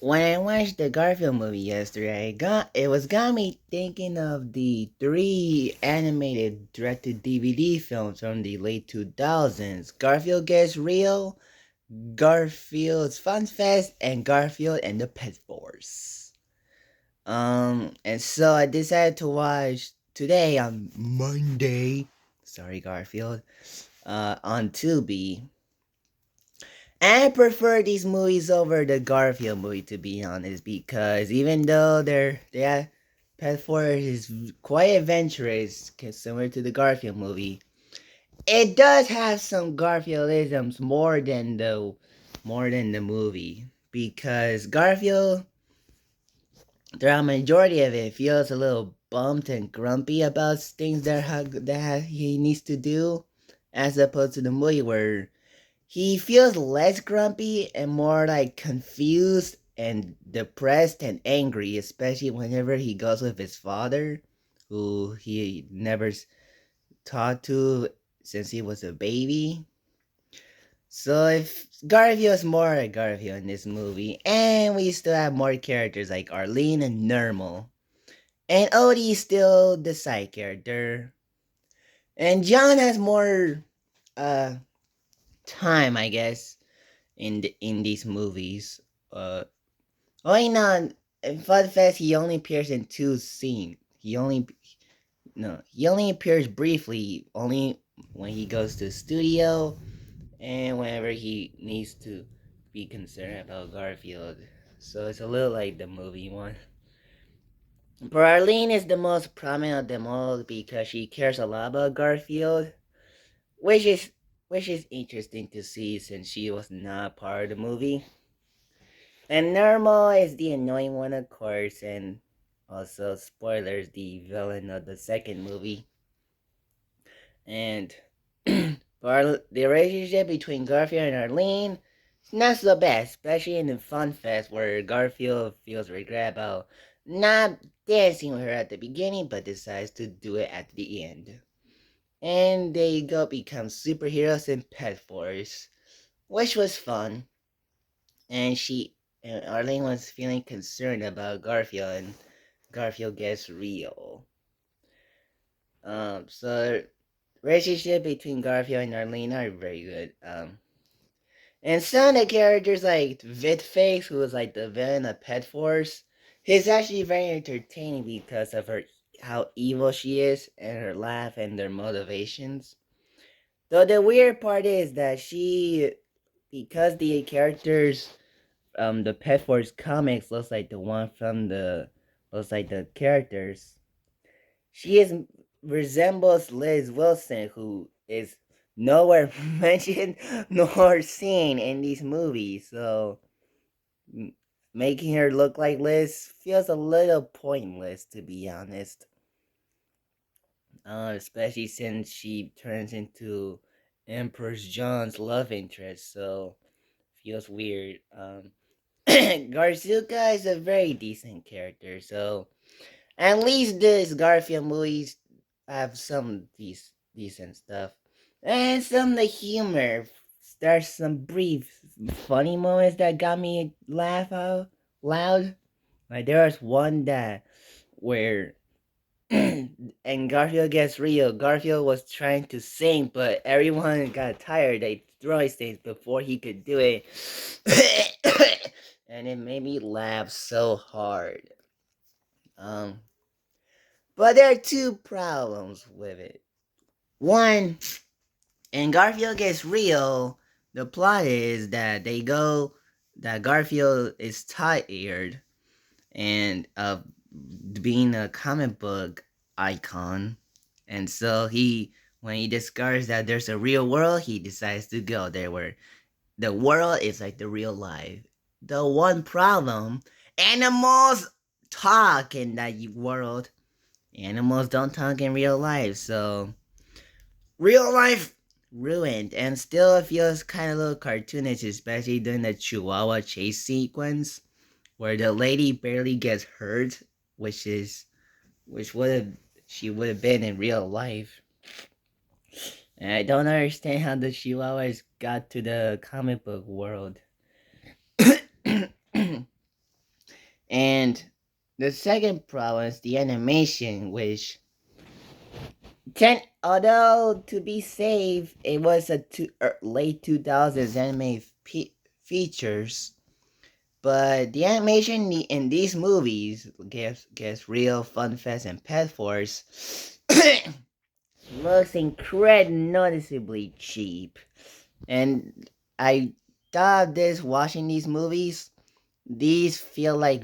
When I watched the Garfield movie yesterday, got me thinking of the three animated direct-to-DVD films from the late 2000s: Garfield Gets Real, Garfield's Fun Fest, and Garfield and the Pet Force. And so I decided to watch today on Monday. Sorry, Garfield. On Tubi. I prefer these movies over the Garfield movie, to be honest, because even though Pet Forest is quite adventurous, similar to the Garfield movie, it does have some Garfieldisms more than the movie, because Garfield, throughout majority of it, feels a little bumped and grumpy about things he needs to do, as opposed to the movie where he feels less grumpy and more like confused and depressed and angry, especially whenever he goes with his father, who he never talked to since he was a baby. So if Garfield is more like Garfield in this movie, and we still have more characters like Arlene and Normal, and Odie is still the side character, and John has more uh time, I guess, in these movies. Uh, Why not? In Fun Fest, he only appears in two scenes. He only appears briefly, only when he goes to the studio and whenever he needs to be concerned about Garfield. So it's a little like the movie one. But Arlene is the most prominent of them all because she cares a lot about Garfield, which is which is interesting to see since she was not part of the movie. And Normal is the annoying one, of course, and also, spoilers, the villain of the second movie. And the relationship between Garfield and Arlene is not so bad, especially in the Fun Fest where Garfield feels regret about not dancing with her at the beginning, but decides to do it at the end. And they go become superheroes in Pet Force, which was fun. And Arlene was feeling concerned about Garfield, and Garfield gets real. So relationship between Garfield and Arlene are very good. And some of the characters like Vidface, who is like the villain of Pet Force, he's actually very entertaining because of her how evil she is and her laugh and their motivations. Though the weird part is that because the characters the Pet Force comics looks like the characters. She is resembles Liz Wilson, who is nowhere mentioned nor seen in these movies. So making her look like Liz feels a little pointless, to be honest. Especially since she turns into Empress John's love interest, so feels weird. Garzuka is a very decent character, so at least this Garfield movies have some decent stuff. And some of the humor. There's some brief funny moments that got me laugh out loud. Like there was one that where and Garfield gets real. Garfield was trying to sing, but everyone got tired. They throw things before he could do it. And it made me laugh so hard. Um, but there are two problems with it. One, and Garfield gets real. The plot is that Garfield is tired and of being a comic book icon, and so when he discovers that there's a real world, he decides to go there where the world is like the real life. The one problem, animals talk in that world. Animals don't talk in real life, so real life ruined, and still it feels kind of a little cartoonish, especially during the Chihuahua chase sequence where the lady barely gets hurt, which would have she would have been in real life. And I don't understand how the Chihuahuas got to the comic book world. The second problem is the animation, which although to be safe, it was a late 2000s anime features, but the animation in these movies gets real Fun Fest and Pet Force looks incredibly noticeably cheap. And I thought this watching these movies, these feel like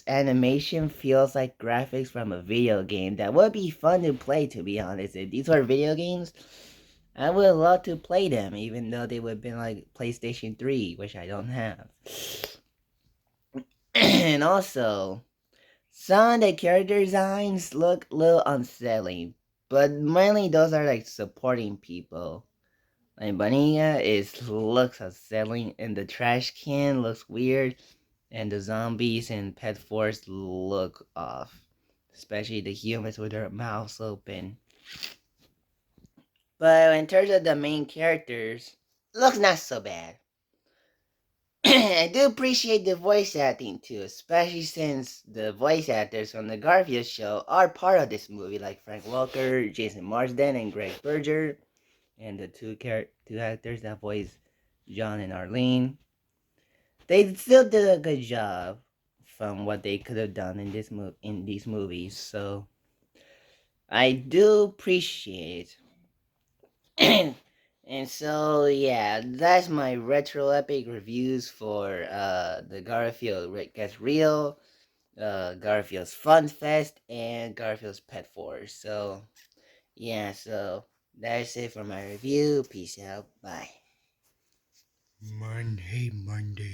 animation feels like graphics from a video game that would be fun to play, to be honest. If these were video games, I would love to play them, even though they would have been like PlayStation 3, which I don't have. And also, some of the character designs look a little unsettling, but mainly those are like supporting people. Like Bonilla looks unsettling, and the trash can looks weird, and the zombies and Pet Force look off, especially the humans with their mouths open. But in terms of the main characters, looks not so bad. I do appreciate the voice acting too, especially since the voice actors from the Garfield show are part of this movie, like Frank Welker, Jason Marsden, and Greg Berger, and the two actors that voice John and Arlene. They still did a good job from what they could have done in these movies, so I do appreciate. And so yeah, that's my retro epic reviews for the Garfield Gets Real, Garfield's Fun Fest, and Garfield's Pet Force. So yeah, so that's it for my review. Peace out. Bye. Monday, Monday.